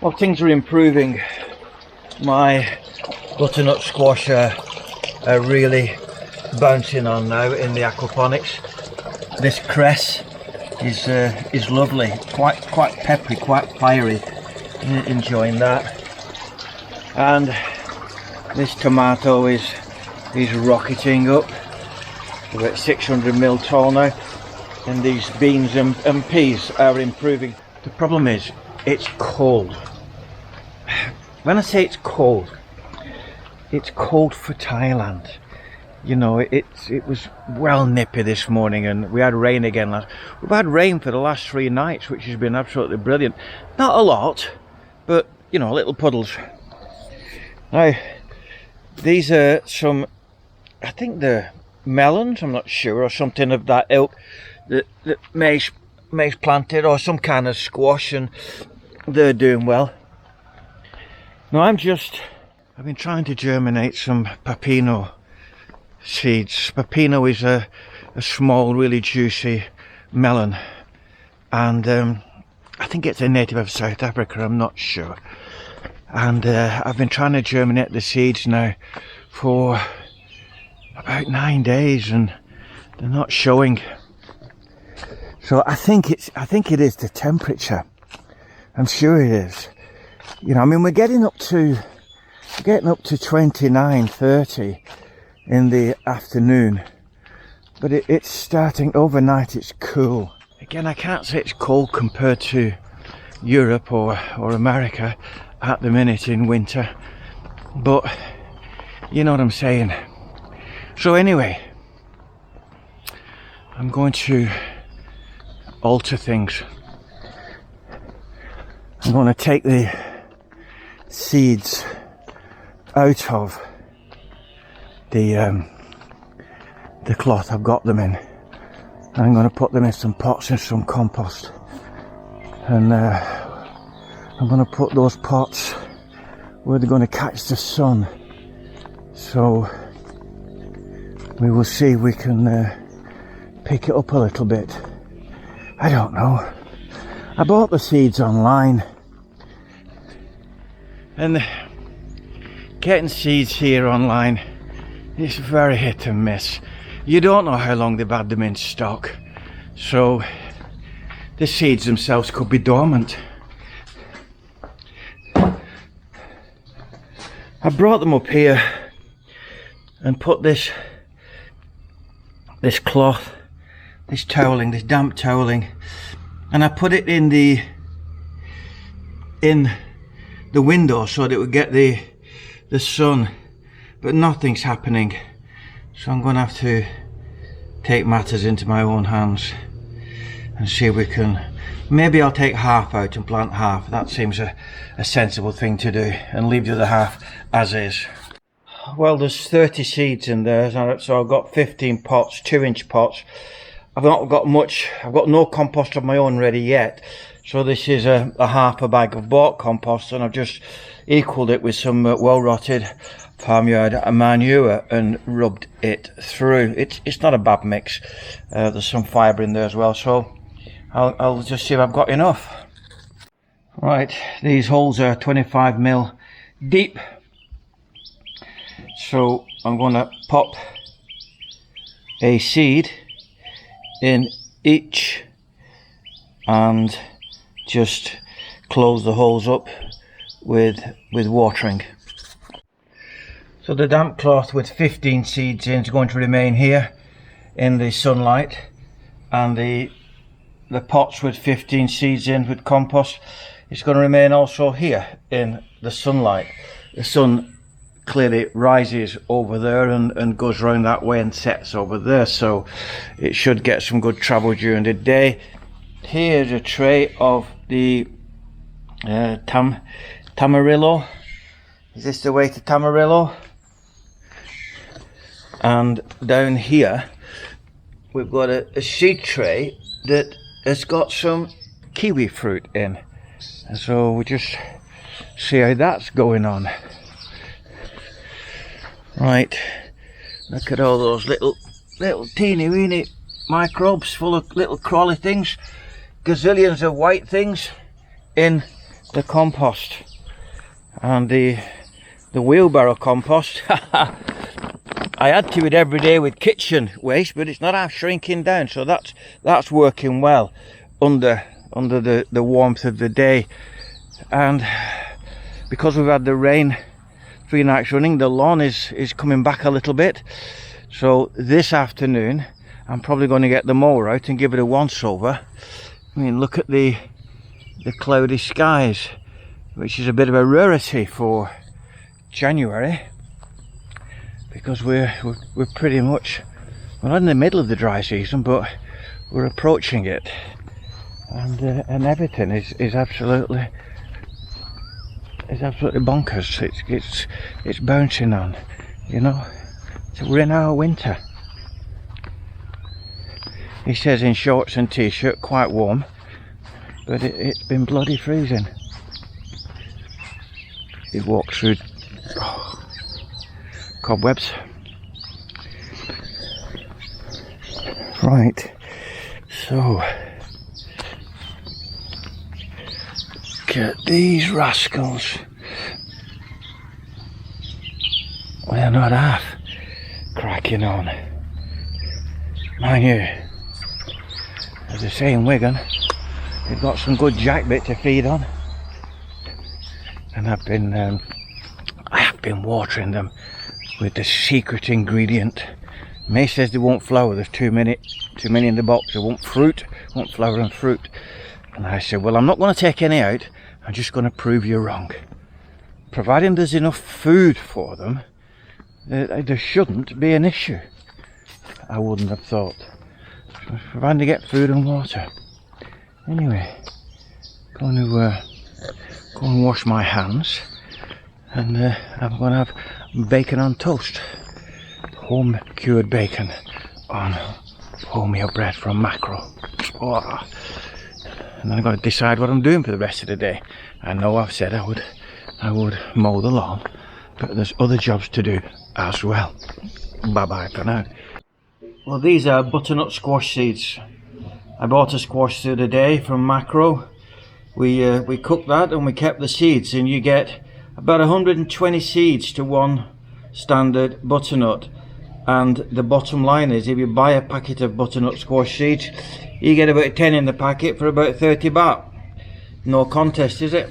Well, things are improving. My butternut squash are really bouncing on now in the aquaponics. This cress is lovely, quite peppery, quite fiery. Enjoying that. And this tomato is rocketing up. We're at 600 ml tall now, and these beans and peas are improving. The problem is it's cold. When I say it's cold for Thailand. You know, it was well nippy this morning, and we had rain again. We've had rain for the last 3 nights, which has been absolutely brilliant. Not a lot, but you know, little puddles. Now, these are some, I think they're melons, I'm not sure, or something of that ilk that May's planted, or some kind of squash, and they're doing well. Now I've been trying to germinate some pepino seeds. Pepino is a small, really juicy melon, and I think it's a native of South Africa, I'm not sure. And I've been trying to germinate the seeds now for about 9 days, and they're not showing. So I think it is the temperature. I'm sure it is. You know, I mean, we're getting up to 29, 30 in the afternoon, but it's starting overnight. It's cool. Again, I can't say it's cold compared to Europe or America at the minute in winter, but you know what I'm saying. So anyway, I'm going to alter things. I'm going to take the seeds out of the cloth I've got them in. I'm going to put them in some pots and some compost, and I'm going to put those pots where they're going to catch the sun, so we will see if we can pick it up a little bit. I don't know. I bought the seeds online, and getting seeds here online is very hit and miss. You don't know how long they've had them in stock, so the seeds themselves could be dormant. I brought them up here and put this cloth, this toweling, this damp toweling, and I put it in the window so that it would get the sun, but nothing's happening. So I'm going to have to take matters into my own hands and see if we can. Maybe I'll take half out and plant half. That seems a sensible thing to do, and leave the other half as is. Well, there's 30 seeds in there, so I've got 15 pots, 2-inch pots. I've not got much. I've got no compost of my own ready yet, so this is a half a bag of bought compost, and I've just equaled it with some well-rotted farmyard manure and rubbed it through. It's not a bad mix. There's some fibre in there as well, so I'll just see if I've got enough. Right, these holes are 25 ml deep, so I'm going to pop a seed in each and just close the holes up with watering. So the damp cloth with 15 seeds in is going to remain here in the sunlight, and the pots with 15 seeds in with compost is going to remain also here in the sunlight. The sun clearly rises over there and goes round that way and sets over there, so it should get some good travel during the day. Here's a tray of the Tamarillo. Is this the way to Tamarillo? And down here we've got a seed tray that has got some kiwi fruit in, and so we'll just see how that's going on. Right, look at all those little teeny weeny microbes full of little crawly things, gazillions of white things in compost, and the wheelbarrow compost. I add to it every day with kitchen waste, but it's not half shrinking down, so that's working well under the warmth of the day. And because we've had the rain 3 nights running, the lawn is coming back a little bit. So this afternoon I'm probably going to get the mower out and give it a once over. I mean, look at the cloudy skies, which is a bit of a rarity for January, because we're pretty much, we're not in the middle of the dry season, but we're approaching it, and everything is absolutely bonkers. It's bouncing on, you know. So we're in our winter. He says in shorts and t-shirt, quite warm, but it's been bloody freezing. He walks through cobwebs. Right, so look at these rascals. They're not half cracking on. Mind you, as they say in Wigan, they've got some good jackbit to feed on, and I have been watering them with the secret ingredient. May says they won't flower, there's too many in the box. They won't flower and fruit. And I said, well, I'm not going to take any out, I'm just going to prove you wrong. Providing there's enough food for them, there shouldn't be an issue. I wouldn't have thought. Providing they get food and water. Anyway, going to go and wash my hands, and I'm going to have bacon on toast. Home cured bacon on wholemeal bread from Macro. Oh. And then I've got to decide what I'm doing for the rest of the day. I know I've said I would mow the lawn, but there's other jobs to do as well. Bye bye for now. Well, these are butternut squash seeds. I bought a squash the other day from Macro. We cooked that and we kept the seeds, and you get about 120 seeds to one standard butternut. And the bottom line is, if you buy a packet of butternut squash seeds, you get about 10 in the packet for about 30 baht. No contest, is it?